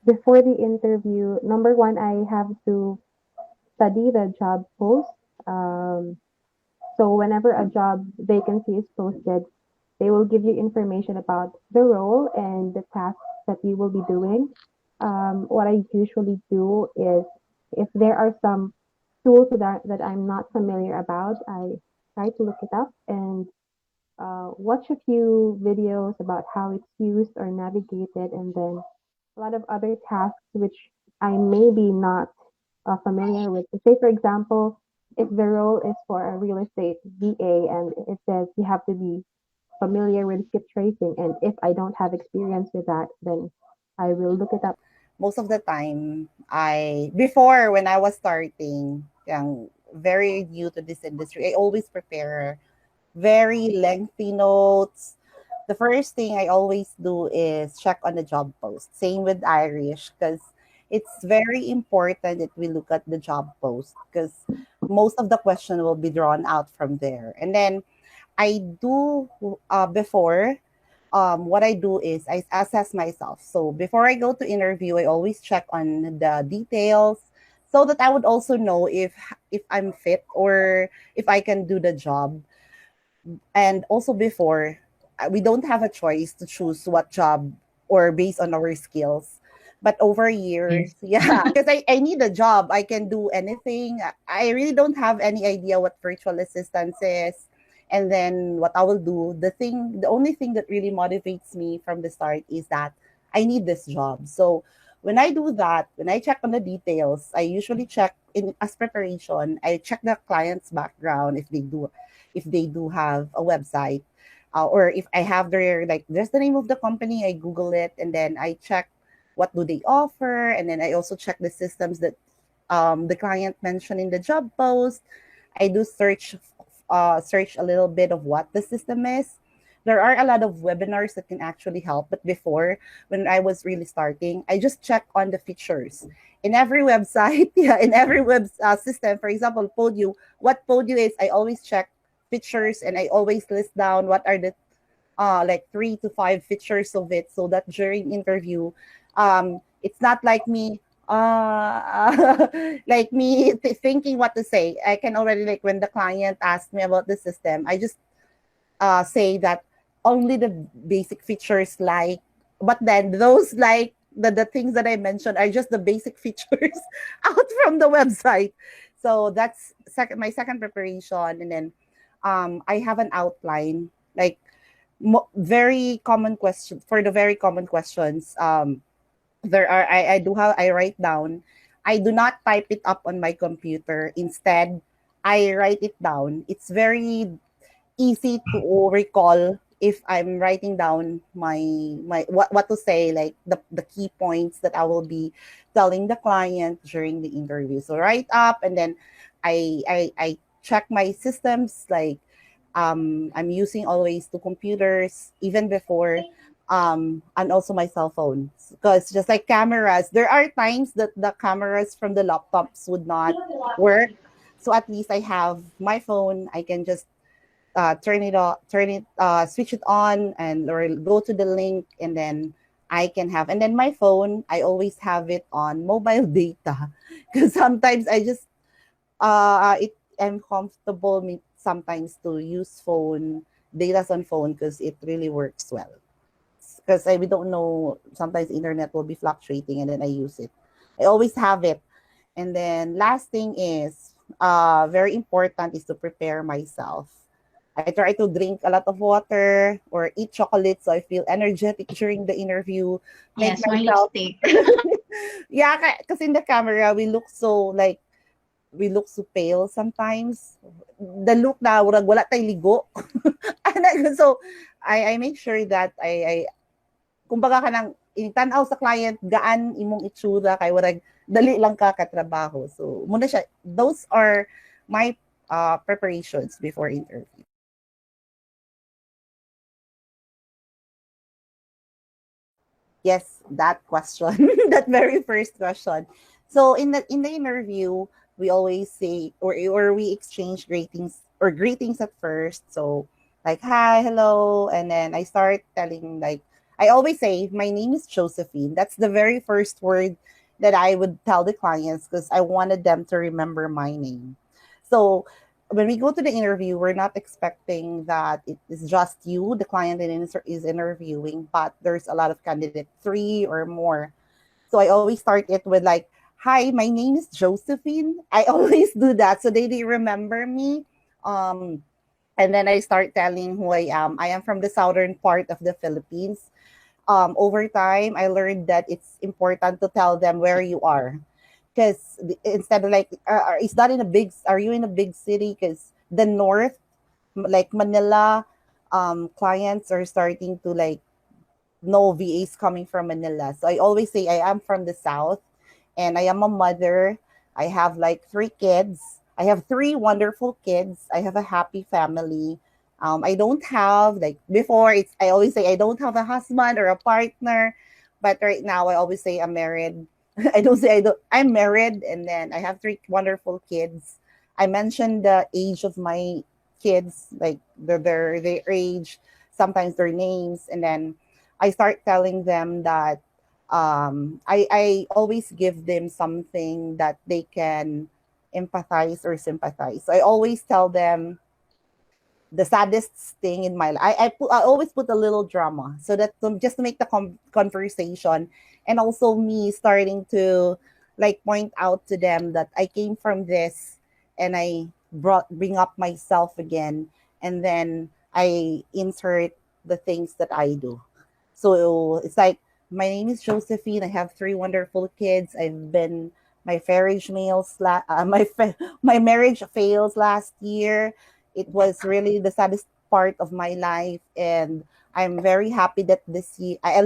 before the interview, number one, I have to study the job post. Um, so whenever a job vacancy is posted, they will give you information about the role and the tasks that you will be doing. What I usually do is if there are some tools that I'm not familiar about, I try to look it up and watch a few videos about how it's used or navigated, and then a lot of other tasks which I may be not familiar with. So say, for example, if the role is for a real estate VA and it says you have to be familiar with skip tracing, and if I don't have experience with that, then I will look it up. Most of the time, before when I was starting, very new to this industry, I always prepare very lengthy notes. The first thing I always do is check on the job post. Same with Irish, because it's very important that we look at the job post because most of the question will be drawn out from there. And then I do before what I do is I assess myself. So before I go to interview, I always check on the details so that I would also know if I'm fit or if I can do the job. And also before, we don't have a choice to choose what job or based on our skills. But over years, Yes. yeah, because I need a job. I can do anything. I really don't have any idea what virtual assistance is. And then what I will do, the only thing that really motivates me from the start is that I need this job. So when I do that, when I check on the details, I usually check in as preparation, I check the client's background if they do have a website, or if I have their like there's the name of the company, I Google it and then I check what do they offer, and then I also check the systems that the client mentioned in the job post. I do search a little bit of what the system is. There are a lot of webinars that can actually help, but before, when I was really starting, I just check on the features in every website. Yeah, in every web system. For example, Podio. What Podio is, I always check features and I always list down what are the like 3 to 5 features of it, so that during interview, it's not like me like me thinking what to say. I can already, like, when the client asks me about the system, I just say that only the basic features, like, but then those, like, the things that I mentioned are just the basic features out from the website. So that's my second preparation. And then I have an outline, like, very common question for the very common questions. There are I do have I write down. I do not type it up on my computer. Instead, I write it down. It's very easy to recall if I'm writing down my what to say, like the key points that I will be telling the client during the interview. So write up, and then I check my systems, like I'm using always 2 computers even before, and also my cell phone, because just like cameras, there are times that the cameras from the laptops would not work. So at least I have my phone. I can just switch it on, and or go to the link, and then I can have. And then my phone, I always have it on mobile data, because sometimes I just it am comfortable me sometimes to use phone data on phone because it really works well. Because we don't know, sometimes internet will be fluctuating, and then I use it. I always have it. And then last thing is, very important, is to prepare myself. I try to drink a lot of water or eat chocolate so I feel energetic during the interview. Make Yes, my myself, lipstick. yeah, because in the camera we look so, like, we look so pale sometimes. The look na wala tayong ligo. So I make sure that I kumbaga ka nang tan-aw sa client gaan imong itsura kay warag dali lang ka katrabaho. So muna siya, those are my preparations before interview. Yes, that question, that very first question. So in the interview, we always say, or we exchange greetings at first. So like, hi, hello, and then I start telling, like, I always say my name is Josephine. That's the very first word that I would tell the clients because I wanted them to remember my name. So when we go to the interview, we're not expecting that it is just you, the client is interviewing, but there's a lot of candidates, three or more. So I always start it with like, "Hi, my name is Josephine." I always do that so they remember me. Um, and then I start telling who I am. I am from the southern part of the Philippines. Over time, I learned that it's important to tell them where you are, because instead of like, is that in a big? Are you in a big city? Because the north, like Manila, clients are starting to like know VAs coming from Manila. So I always say I am from the south, and I am a mother. I have like three kids. I have three wonderful kids. I have a happy family. I don't have like before. It's I always say I don't have a husband or a partner, but right now I always say I'm married. I don't say I don't. I'm married, and then I have three wonderful kids. I mentioned the age of my kids, like their age, sometimes their names, and then I start telling them that I always give them something that they can empathize or sympathize. So I always tell them the saddest thing in my life. I always put a little drama so that just to make the conversation, and also me starting to like point out to them that I came from this, and I bring up myself again, and then I insert the things that I do. So it's like, my name is Josephine. I have three wonderful kids. I've been my marriage fails my marriage fails last year. It was really the saddest part of my life, and I'm very happy that this year I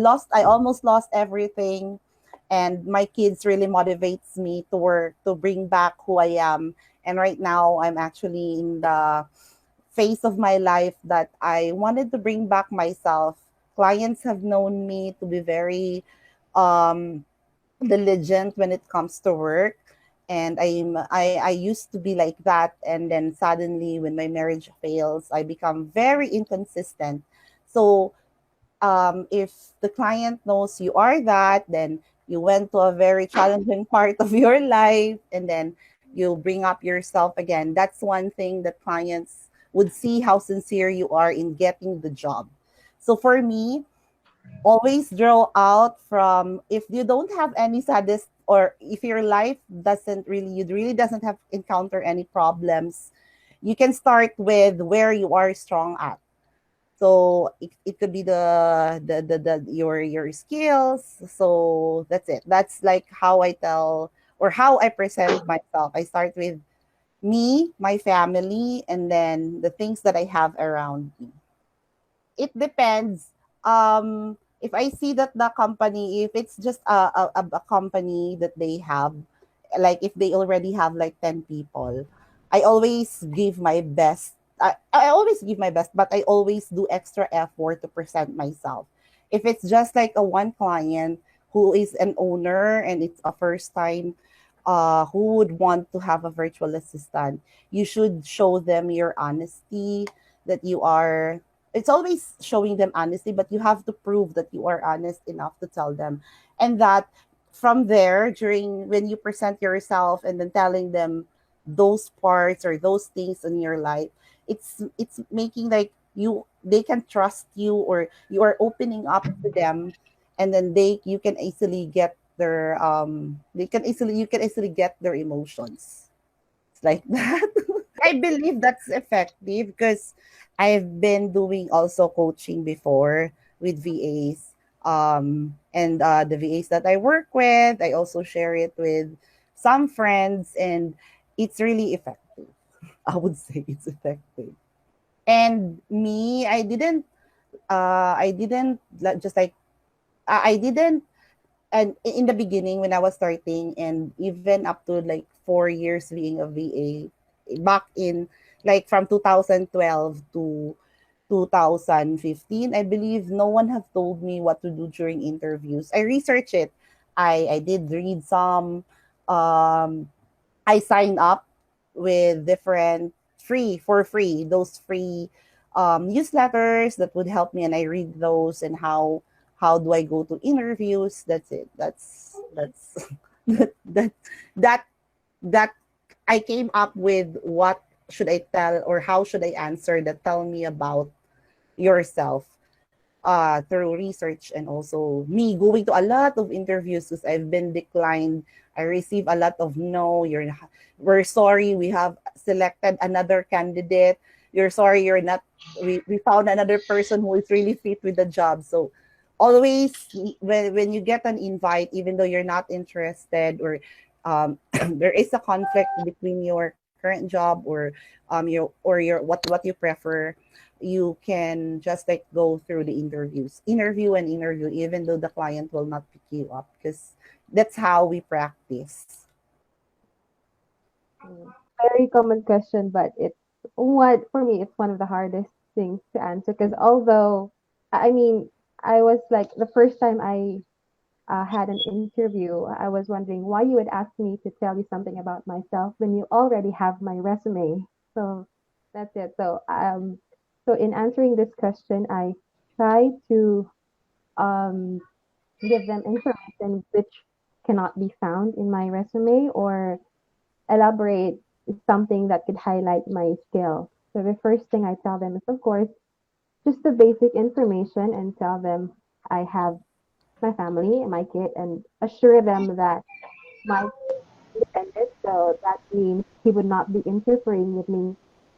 almost lost everything, and my kids really motivates me to work to bring back who I am. And right now I'm actually in the phase of my life that I wanted to bring back myself. Clients have known me to be very um, diligent when it comes to work. And I used to be like that. And then suddenly, when my marriage fails, I become very inconsistent. So if the client knows you are that, then you went to a very challenging part of your life, and then you bring up yourself again. That's one thing that clients would see how sincere you are in getting the job. So for me, always draw out from, if you don't have any saddest, or if your life doesn't really, you really doesn't have encounter any problems, you can start with where you are strong at. So it could be the your skills. So that's it. That's like how I tell, or how I present myself. I start with me, my family, and then the things that I have around me. It depends. If I see that the company, if it's just a company that they have, like if they already have like 10 people, I always give my best. I always give my best, but I always do extra effort to present myself. If it's just like a one client who is an owner and it's a first time, who would want to have a virtual assistant, you should show them your honesty, that you are, it's always showing them honesty, but you have to prove that you are honest enough to tell them. And that from there, during when you present yourself and then telling them those parts or those things in your life, it's making like you, they can trust you, or you are opening up to them, and then they, you can easily get their they can easily, you can easily get their emotions. It's like that. I believe that's effective because I've been doing also coaching before with VAs. And the VAs that I work with, I also share it with some friends, and it's really effective. I would say it's effective. And me, I didn't just like, I didn't, and in the beginning when I was starting, and even up to like 4 years being a VA, back in like from 2012 to 2015, I believe no one have told me what to do during interviews. I researched it. I did read some. Um, I signed up with different those free newsletters that would help me, and I read those, and how how do I go to interviews. That's it. That's that that that I came up with what should I tell or how should I answer that tell me about yourself through research and also me going to a lot of interviews because I've been declined. I receive a lot of no. We're sorry. We have selected another candidate. You're sorry. You're not. We found another person who is really fit with the job. So always when you get an invite, even though you're not interested or there is a conflict between your current job or your what you prefer, you can just like go through the interview and interview, even though the client will not pick you up, because that's how we practice. Very common question, but it's what for me, it's one of the hardest things to answer because although, I mean, I was like the first time I had an interview, I was wondering why you would ask me to tell you something about myself when you already have my resume. So that's it. So in answering this question, I try to um, give them information which cannot be found in my resume or elaborate something that could highlight my skill. So the first thing I tell them is, of course, just the basic information and tell them I have my family, my kid, and assure them that my kid is independent. So that means he would not be interfering with me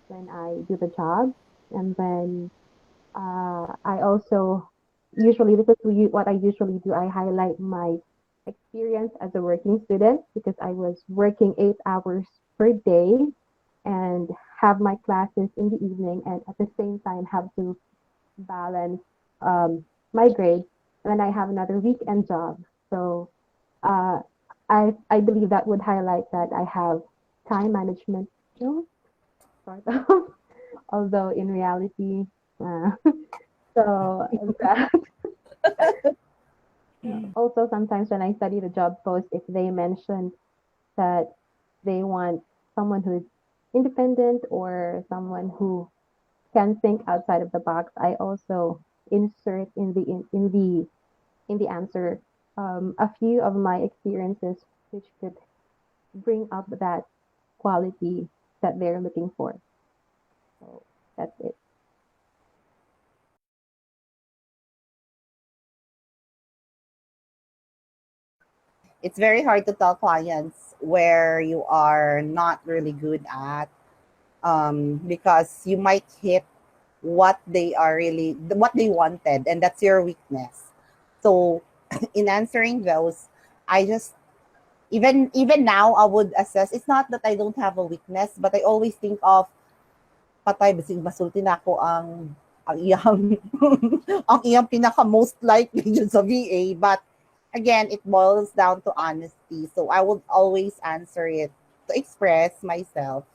when I do the job. And then I also usually, this is what I usually do, I highlight my experience as a working student because I was working 8 hours per day and have my classes in the evening and at the same time have to balance my grades. And then I have another weekend job. So uh, I believe that would highlight that I have time management skills, sort of, although in reality, uh, so that also sometimes when I study the job post, if they mention that they want someone who's independent or someone who can think outside of the box, I also insert in the answer a few of my experiences which could bring up that quality that they're looking for. So that's it. It's very hard to tell clients where you are not really good at, because you might hit what they are really what they wanted, and that's your weakness. So in answering those, I just even now I would assess. It's not that I don't have a weakness, but I always think of patay basig masulti na ako ang iyang ang iyang pinaka most likely dyan sa VA. But again, it boils down to honesty. So I would always answer it to express myself.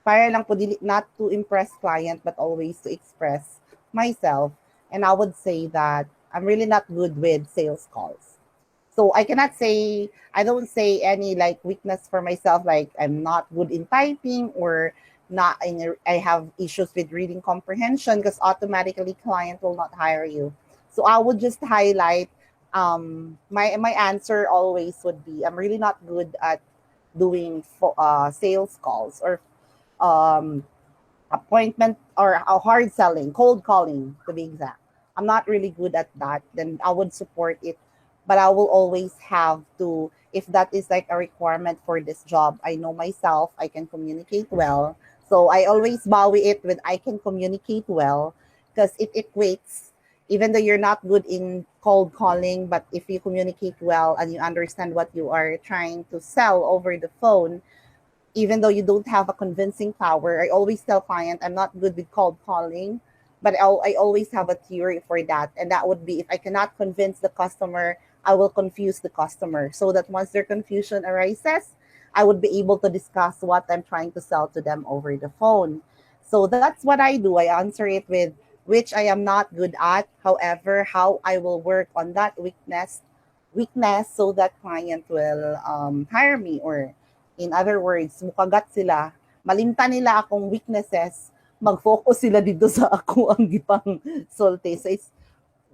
Para lang po not to impress client but always to express myself. And I would say that I'm really not good with sales calls. So I cannot say, I don't say any like weakness for myself, like I'm not good in typing or not in, I have issues with reading comprehension, because automatically client will not hire you. So I would just highlight, my answer always would be I'm really not good at doing sales calls or um, appointment or hard selling, cold calling to be exact. I'm not really good at that. Then I would support it, but I will always have to, if that is like a requirement for this job. I know myself, I can communicate well. So I always bow it with I can communicate well, because it equates, even though you're not good in cold calling, but if you communicate well and you understand what you are trying to sell over the phone, even though you don't have a convincing power, I always tell client I'm not good with cold calling, but I always have a theory for that. And that would be if I cannot convince the customer, I will confuse the customer so that once their confusion arises, I would be able to discuss what I'm trying to sell to them over the phone. So that's what I do. I answer it with which I am not good at. However, how I will work on that weakness so that client will hire me, or in other words, mukagat sila, malimtan nila akong weaknesses, mag-focus sila dito sa ako ang gipang sulti. So it's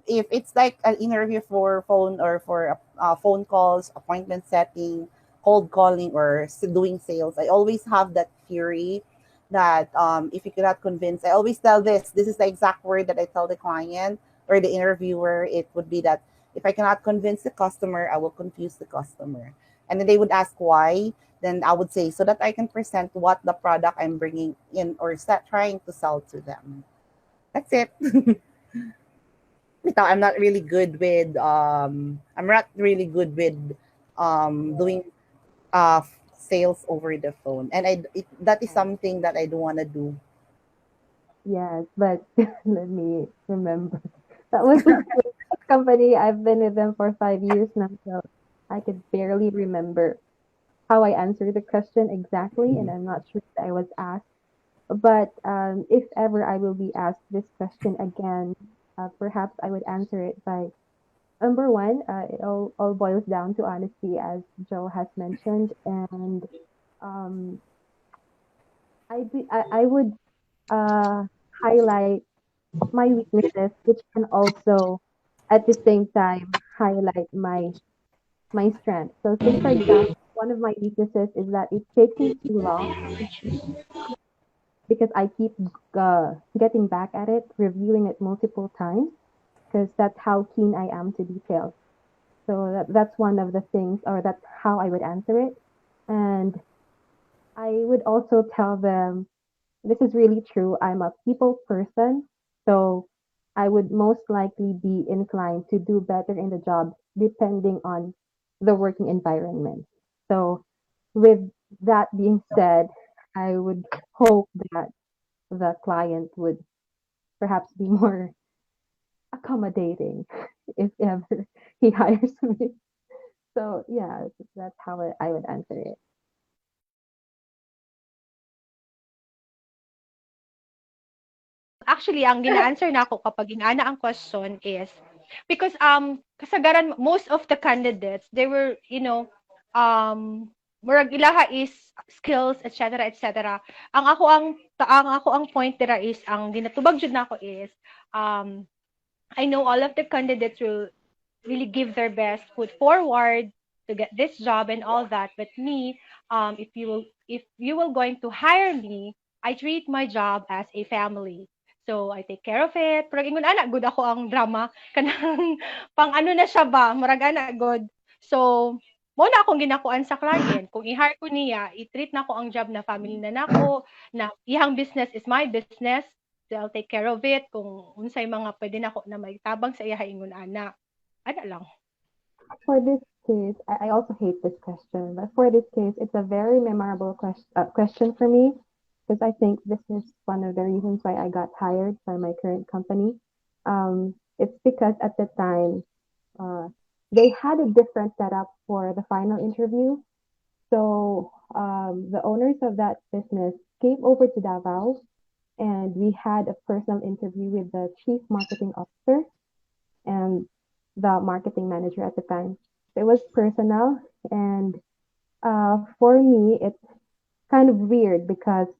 if it's like an interview for phone or for phone calls, appointment setting, cold calling, or doing sales, I always have that theory that if you cannot convince, I always tell this. This is the exact word that I tell the client or the interviewer. It would be that if I cannot convince the customer, I will confuse the customer. And then they would ask why. Then I would say so that I can present what the product I'm bringing in or trying to sell to them. That's it. Bitaw, I'm not really good with doing sales over the phone, and that is Yes, something that I don't want to do. yes, but let me remember. That was the first company. I've been with them for 5 years now, so I could barely remember how I answered the question exactly, and I'm not sure that I was asked. But if ever I will be asked this question again, perhaps I would answer it by number one. It all boils down to honesty, as Joe has mentioned, and um, I would uh, highlight my weaknesses, which can also at the same time highlight my strength. So, say for example, one of my weaknesses is that it takes me too long to because I keep getting back at it, reviewing it multiple times, because that's how keen I am to details. So that's one of the things, or that's how I would answer it. And I would also tell them this is really true. I'm a people person, so I would most likely be inclined to do better in the job depending on the working environment. So, with that being said, I would hope that the client would perhaps be more accommodating if ever he hires me. So, yeah, that's how I would answer it. Actually, ang gina-answer nako kapag ingana ang question is because kasagaran most of the candidates they were murag ilaha is skills etc etc. Ang ako ang point dira is ang ginatubag jud nako is um I know all of the candidates will really give their best, put forward to get this job and all that. But me, if you will going to hire me, I treat my job as a family. So I take care of it. Pero ingon ana good ako ang drama kanang pang ano na siya ba, murag ana good. So mo na akong ginakuan sa client. Kung i-hire ko niya, i-treat na ko ang job na family na nako, na iyang business is my business. So I'll take care of it kung unsay mga pwede nako na may tabang sa iya ingon ana. Ana lang. For this case, I also hate this question, but for this case, it's a very memorable question for me because I think this is one of the reasons why I got hired by my current company. It's because at the time, uh, they had a different setup for the final interview. So the owners of that business came over to Davao, and we had a personal interview with the chief marketing officer and the marketing manager at the time. It was personal, and for me, it's kind of weird because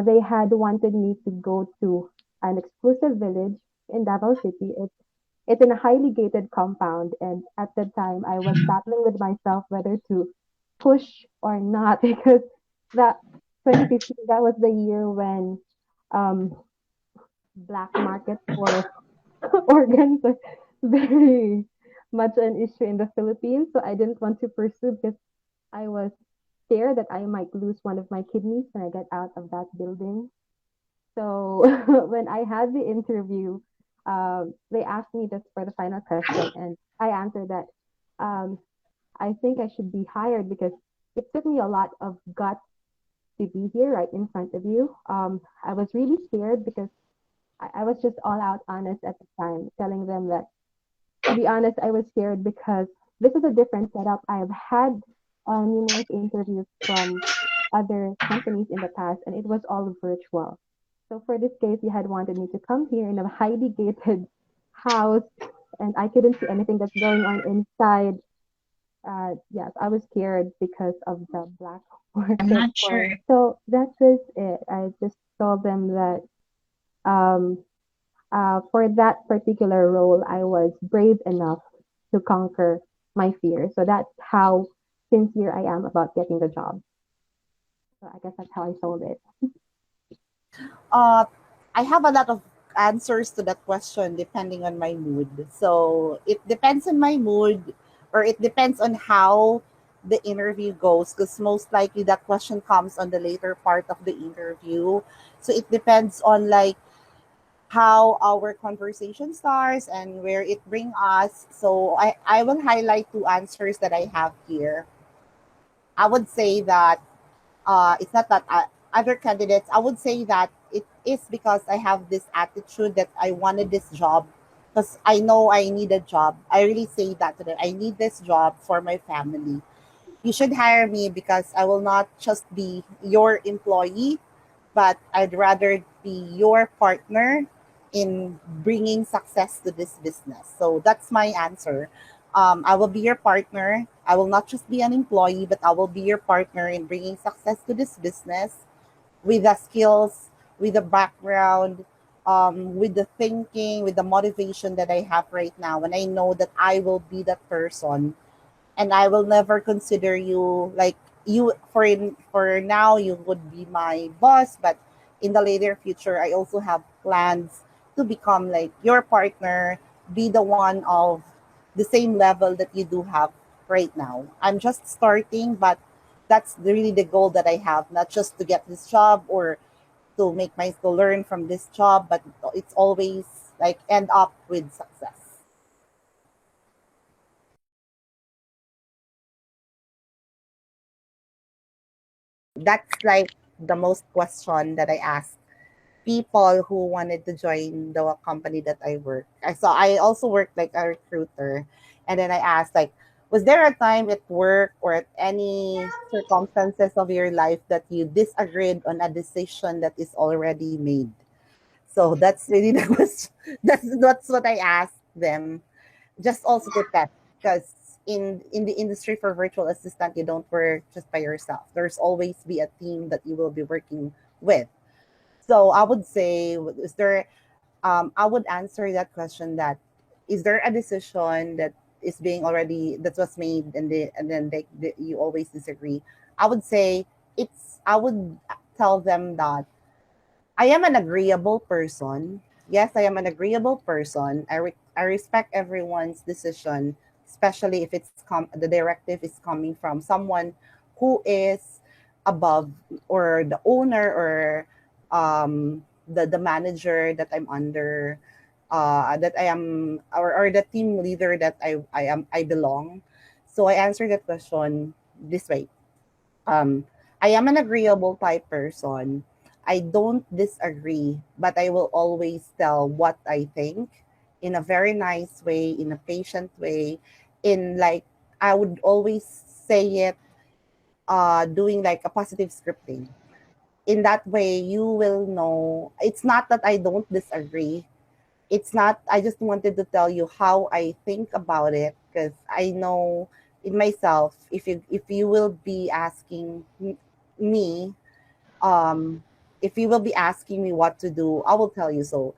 they had wanted me to go to an exclusive village in Davao City. It's in a highly gated compound, and at the time, I was battling with myself whether to push or not because that 2015 that was the year when um, black market for organs are very much an issue in the Philippines. So I didn't want to pursue because I was scared that I might lose one of my kidneys when I get out of that building. So when I had the interview, they asked me this for the final question, and I answered that um, I think I should be hired because it took me a lot of guts to be here right in front of you. I was really scared because I was just all out honest at the time, telling them that to be honest, I was scared because this is a different setup. I've had numerous interviews from other companies in the past, and it was all virtual. So for this case, you had wanted me to come here in a highly gated house, and I couldn't see anything that's going on inside. Yes, I was scared because of the black market for. So that was it. I just told them that um, For that particular role, I was brave enough to conquer my fear. So that's how sincere I am about getting the job. So I guess that's how I sold it. Uh, I have a lot of answers to that question depending on my mood. So it depends on my mood, or it depends on how the interview goes, because most likely that question comes on the later part of the interview. So it depends on like how our conversation starts and where it bring us. So I will highlight two answers that I have here. I would say that it's not that other candidates, I would say that it is because I have this attitude that I wanted this job because I know I need a job. I really say that to them. I need this job for my family. You should hire me because I will not just be your employee, but I'd rather be your partner in bringing success to this business. So that's my answer. I will be your partner. I will not just be an employee, but I will be your partner in bringing success to this business with the skills, with the background, with the thinking, with the motivation that I have right now. And I know that I will be that person, and I will never consider you like you for now you would be my boss, but in the later future I also have plans to become like your partner, be the one of the same level that you do have right now. I'm just starting, but that's really the goal that I have, not just to get this job or to learn from this job, but it's always like end up with success. That's like the most question that I ask people who wanted to join the company that I work. I also work like a recruiter, and then I asked like, was there a time at work or at any circumstances of your life that you disagreed on a decision that is already made? So that's really the question. That's what I asked them, just also to test, because in the industry for virtual assistant you don't work just by yourself. There's always be a team that you will be working with. So I would say, is there? I would answer that question that is there a decision that is being already that was made and then you always disagree. I would say it's. I would tell them that I am an agreeable person. Yes, I am an agreeable person. I respect everyone's decision, especially if the directive is coming from someone who is above, or the owner, or the manager that I'm under, that I am, or the team leader that I belong. So I answer that question this way. um, I am an agreeable type person. I don't disagree, but I will always tell what I think in a very nice way, in a patient way, in like I would always say it, doing like a positive scripting. In that way, you will know it's not that I don't disagree. It's not, I just wanted to tell you how I think about it, because I know in myself, if you will be asking me, um if you will be asking me what to do, I will tell you. So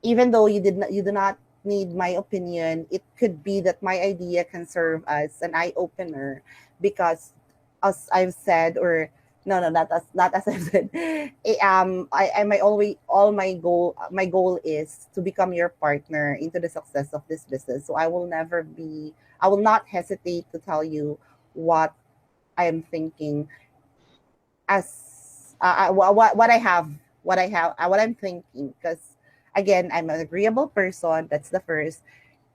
even though you do not need my opinion, it could be that my idea can serve as an eye opener, because as I've said, or no, no, not as I've said. My always all my goal is to become your partner into the success of this business. So I will not hesitate to tell you what I am thinking, as what I have, what I'm thinking. Because again, I'm an agreeable person. That's the first.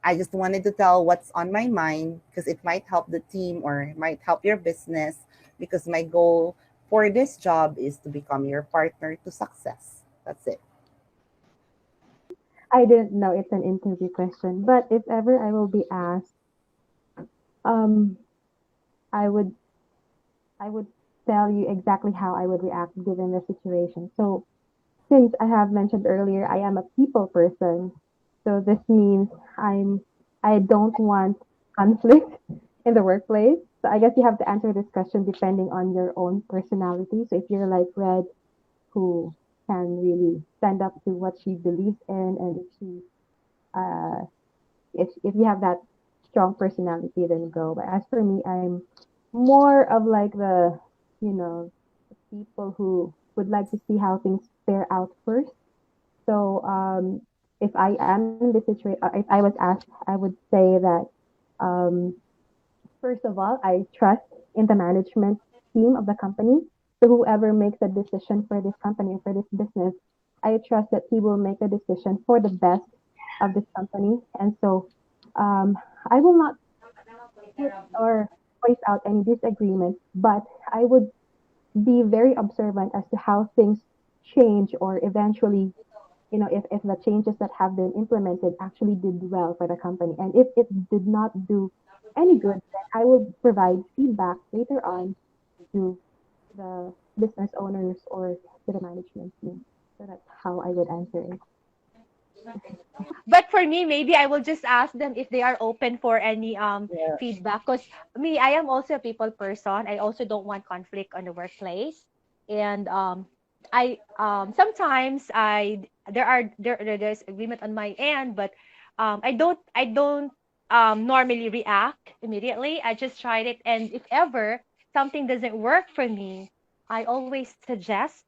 I just wanted to tell what's on my mind, because it might help the team or it might help your business. Because my goal for this job is to become your partner to success. That's it. I didn't know it's an interview question, but if ever I will be asked, um, I would I would tell you exactly how I would react given the situation. So since I have mentioned earlier, I am a people person. So this means I don't want conflict in the workplace. So I guess you have to answer this question depending on your own personality. So if you're like Red, who can really stand up to what she believes in, and uh, if you have that strong personality, then go. But as for me, I'm more of like the, you know, people who would like to see how things fare out first. So if I am in this situation, if I was asked, I would say that um, first of all, I trust in the management team of the company. So whoever makes a decision for this company or for this business, I trust that he will make a decision for the best of this company. And so um, I will not put or voice out any disagreements, but I would be very observant as to how things change or eventually, if the changes that have been implemented actually did well for the company. And if it did not do any good, then I will provide feedback later on to the business owners or to the management team. So that's how I would answer it. But for me, maybe I will just ask them if they are open for any Yeah. feedback. Because me, I am also a people person. I also don't want conflict on the workplace. And I sometimes there's agreement on my end, but I don't normally react immediately. I just tried it, and if ever something doesn't work for me, I always suggest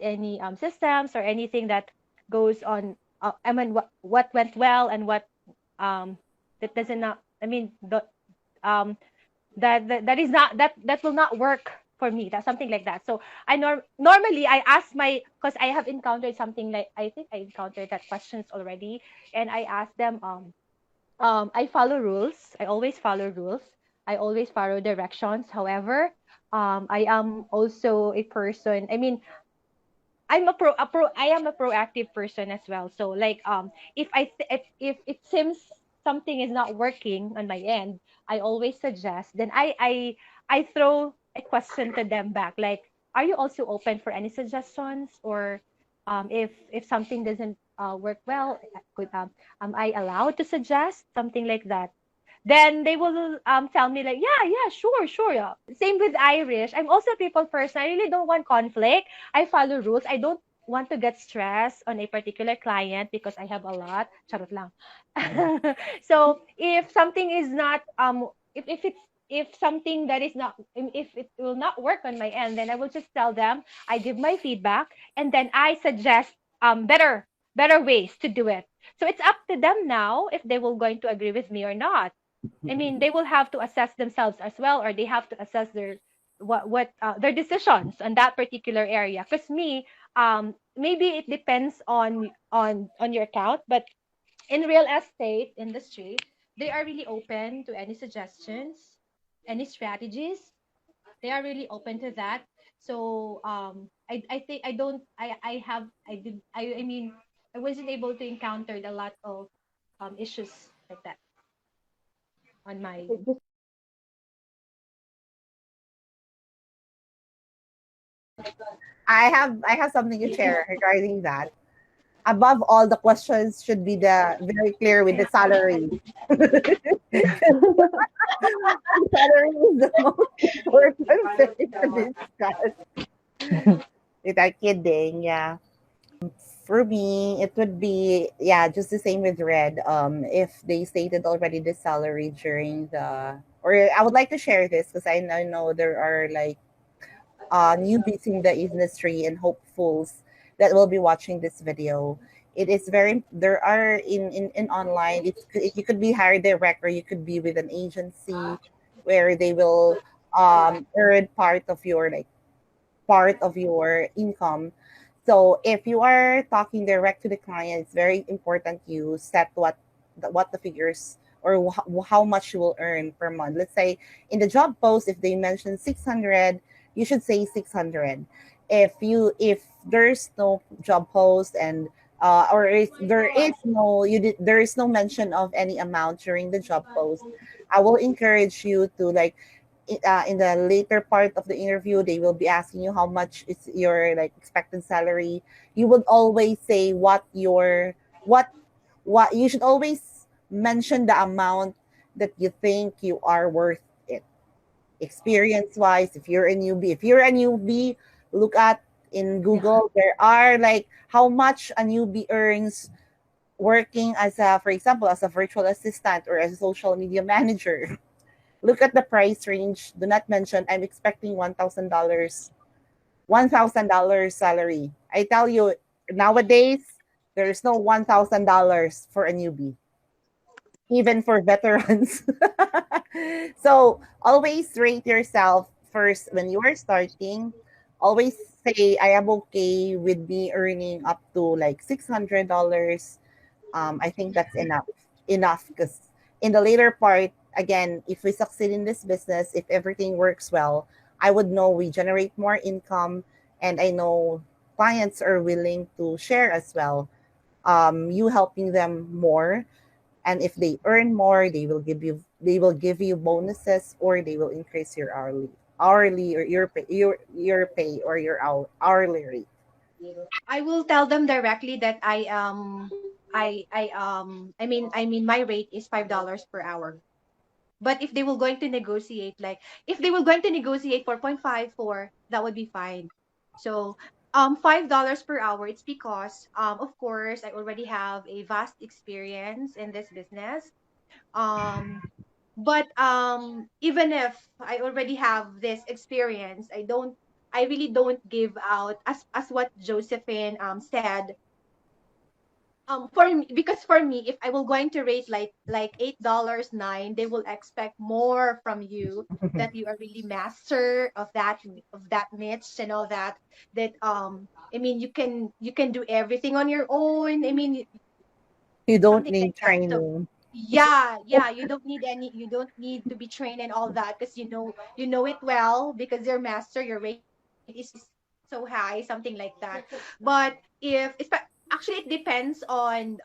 any systems or anything that goes on. I mean, what went well and what um that doesn't not. I mean, the um that is not that will not work for me. That's something like that. So normally I ask my, because I have encountered something like, I think I encountered that questions already, and I ask them I follow rules. I always follow rules. I always follow directions. However, I am also a person. I mean, I am a proactive person as well. So like if if it seems something is not working on my end, I always suggest. Then I throw a question to them back, like, are you also open for any suggestions? Or if something doesn't work well, could am I allowed to suggest something like that? Then they will tell me like, yeah, yeah, sure, sure, yeah. Same with Irish. I'm also a people person. I really don't want conflict. I follow rules. I don't want to get stressed on a particular client because I have a lot. Charot lang. So if something is not if it's if something that is not, if it will not work on my end, then I will just tell them. I give my feedback, and then I suggest better ways to do it. So it's up to them now if they will going to agree with me or not. I mean, they will have to assess themselves as well, or they have to assess their what their decisions on that particular area. Because me, maybe it depends on your account, but in real estate industry, they are really open to any suggestions, any strategies. They are really open to that. So I think I don't I have I did I mean I wasn't able to encounter a lot of issues like that on my. It just I have something to share regarding that. Above all, the questions should be the very clear with the salary. Salary is the most important thing to discuss. Without kidding, yeah. For me, it would be, yeah, just the same with Red. If they stated already the salary during the, or I would like to share this because I know there are like newbies in the industry and hopefuls that will be watching this video. It is very, there are in online, you could be hired direct or you could be with an agency where they will earn part of your income. So if you are talking direct to the client, it's very important you set what the figures or how much you will earn per month. Let's say in the job post, if they mention 600, you should say 600. If there's no job post and or if there is no mention of any amount during the job post, I will encourage you to like in the later part of the interview, they will be asking you how much is your like expected salary. You would always say what what you should always mention the amount that you think you are worth it. Experience wise, if you're a newbie, look at In Yeah. Google, there are like how much a newbie earns working as a, for example, as a virtual assistant or as a social media manager. Look at the price range. Do not mention I'm expecting $1,000 salary. I tell you, nowadays there is no $1,000 for a newbie, even for veterans. So always rate yourself first when you are starting. Always say I am okay with me earning up to like $600. I think that's enough because in the later part, again, if we succeed in this business, if everything works well, I would know we generate more income, and I know clients are willing to share as well. You helping them more, and if they earn more, they will give you bonuses, or they will increase your hourly or your pay or your hourly rate. I will tell them directly that I mean my rate is $5 per hour. But if they were going to negotiate, like if they were going to negotiate 4.54, that would be fine. So $5 per hour, it's because of course I already have a vast experience in this business. Um but even if I already have this experience, I really don't give out as what Josephine said. For me, because for me, if I will going to rate like $8 9, they will expect more from you, that you are really master of that niche and all that. That I mean you can do everything on your own. I mean You don't something like need that. So training. yeah, you don't need to be trained and all that, because you know it well, because your master, your rate is so high, something like that. But if it's actually it depends on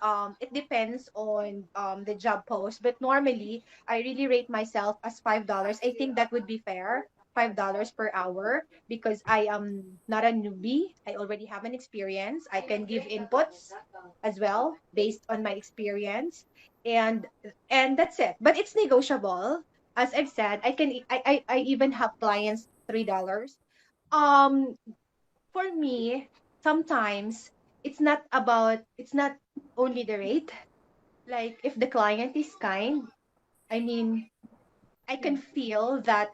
the job post, but normally I really rate myself as $5. I think that would be fair. $5 per hour, because I am not a newbie. I already have an experience. I can give inputs as well based on my experience, and that's it. But it's negotiable. As I've said, I even have clients $3. Um, for me, sometimes it's not only the rate. Like if the client is kind, I mean, I can feel that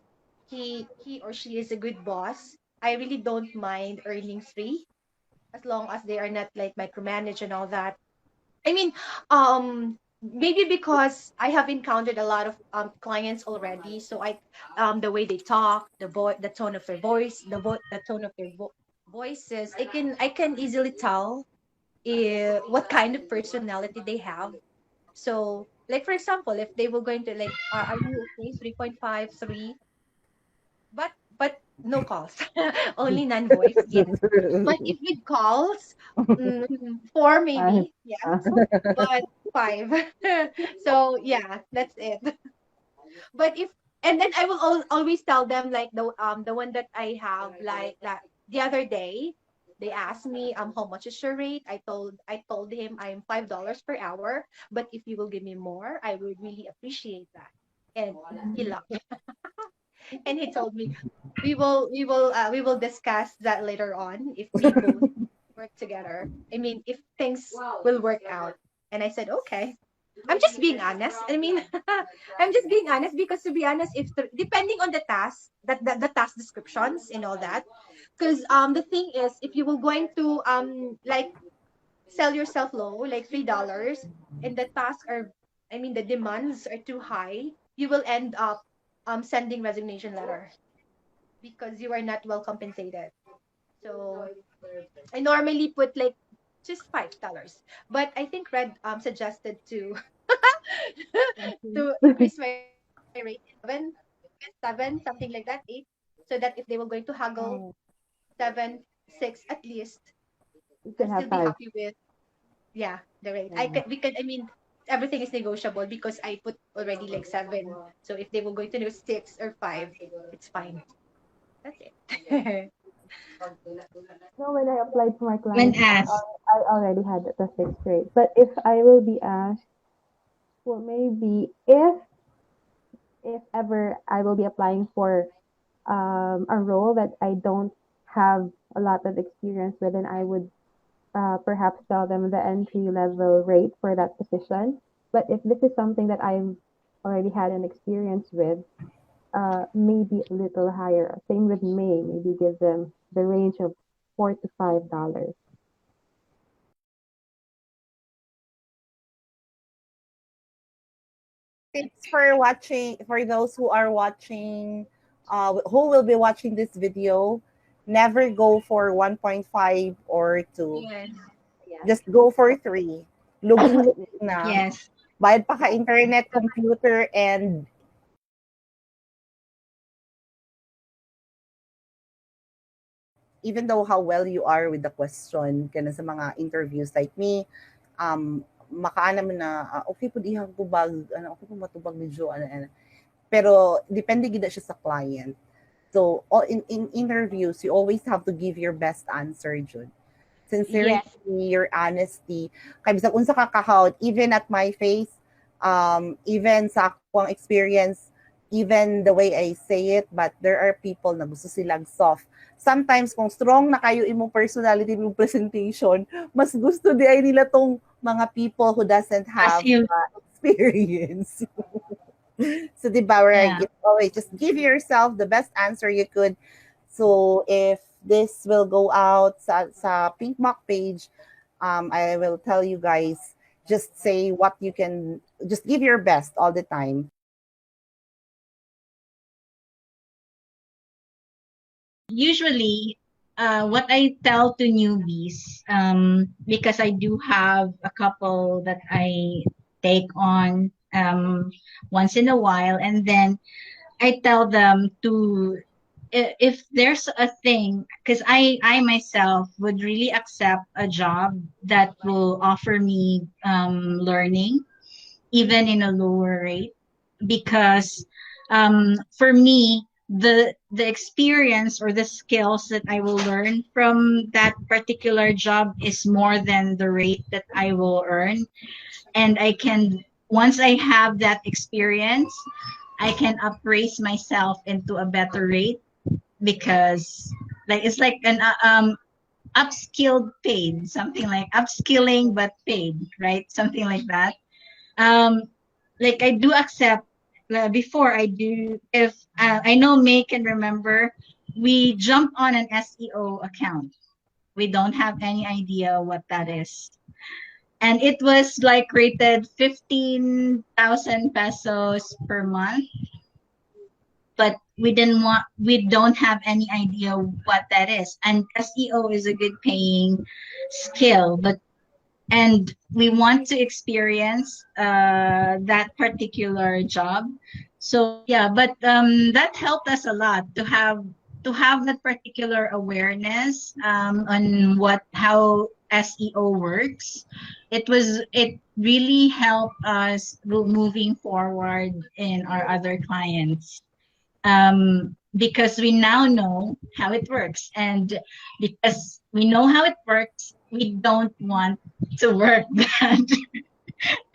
he or she is a good boss. I really don't mind earning three, as long as they are not like micromanage and all that. I mean, maybe because I have encountered a lot of clients already, so the way they talk, the tone of their voice, the tone of their voices, I can easily tell what kind of personality they have. So, like for example, if they were going to like, are you okay? 3.5, 3, but no calls, only non-voice. Yes, but if with calls, mm, 4 Five. maybe. Yes, but 5. So yeah, that's it. But if and then I will always tell them, like the one that I have, like that the other day, they asked me how much is your rate. I told him I'm $5 per hour, but if you will give me more, I would really appreciate that. And he laughed, and he told me we will discuss that later on if we both work together. I mean, if things will work out. And I said, okay. I'm just being honest. I mean, I'm just being honest, because to be honest, if depending on the task, the task descriptions and all that, because the thing is, if you were going to like sell yourself low, like $3, and the tasks are, I mean, the demands are too high, you will end up sending resignation letter because you are not well compensated. So I normally put like just $5, but I think Red suggested to to increase my rate to seven, something like that, 8, so that if they were going to haggle Oh, 7, 6 at least, you I'll can still have be five. happy with, yeah, the rate. Yeah. We can, I mean, everything is negotiable because I put already like 7. So if they were going to do 6 or 5, it's fine. That's it. No, when I applied for my When clients, asked, I already had the fixed rate. But if I will be asked, well, maybe if ever I will be applying for a role that I don't have a lot of experience with, and I would perhaps tell them the entry level rate for that position. But if this is something that I've already had an experience with, maybe a little higher. Same with May, maybe give them the range of $4 to $5. Thanks for watching. For those who are watching, who will be watching this video, never go for 1.5 or 2. Yes. Yes. Just go for 3. Luging-luging na. Yes. Bayad pa ka internet, computer, and even though how well you are with the question, kana sa mga interviews like me, makaan naman na, okay po dihang tubag, okay po matubag ni Jo, pero depende gid siya sa client. So, in interviews, you always have to give your best answer, Jud. Sincerity, Yes. your honesty. Kaya bisag unsa ka kahawd, even at my face, even sa akong experience, even the way I say it, but there are people na gusto silang soft. Sometimes, kung strong na kayo imong personality, imong presentation, mas gusto di ay nila tong mga people who doesn't have Passive. experience. So, di ba, right? Yeah. Always just give yourself the best answer you could. So, if this will go out sa Pink Mock page, I will tell you guys, just say what you can, just give your best all the time. Usually, what I tell to newbies, because I do have a couple that I take on once in a while, and then I tell them to, if there's a thing, because I myself would really accept a job that will offer me learning, even in a lower rate, because for me, the experience or the skills that I will learn from that particular job is more than the rate that I will earn. And I can, once I have that experience, I can upraise myself into a better rate, because like it's like an upskilled paid, something like upskilling but paid, right? Something like that. um like I do accept, before I do, if I know May can remember, we jump on an SEO account. We don't have any idea what that is. And it was like rated 15,000 pesos per month, but we don't have any idea what that is. And SEO is a good paying skill, but and we want to experience that particular job. So yeah, but that helped us a lot to have that particular awareness on what how SEO works. It really helped us moving forward in our other clients, because we now know how it works, and because we know how it works, we don't want to work that.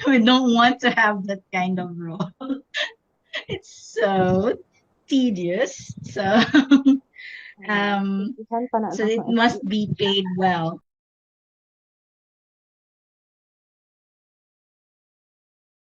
We don't want to have that kind of role. It's so tedious. So Sisihan pa na so lang it kung must SEO. be paid well.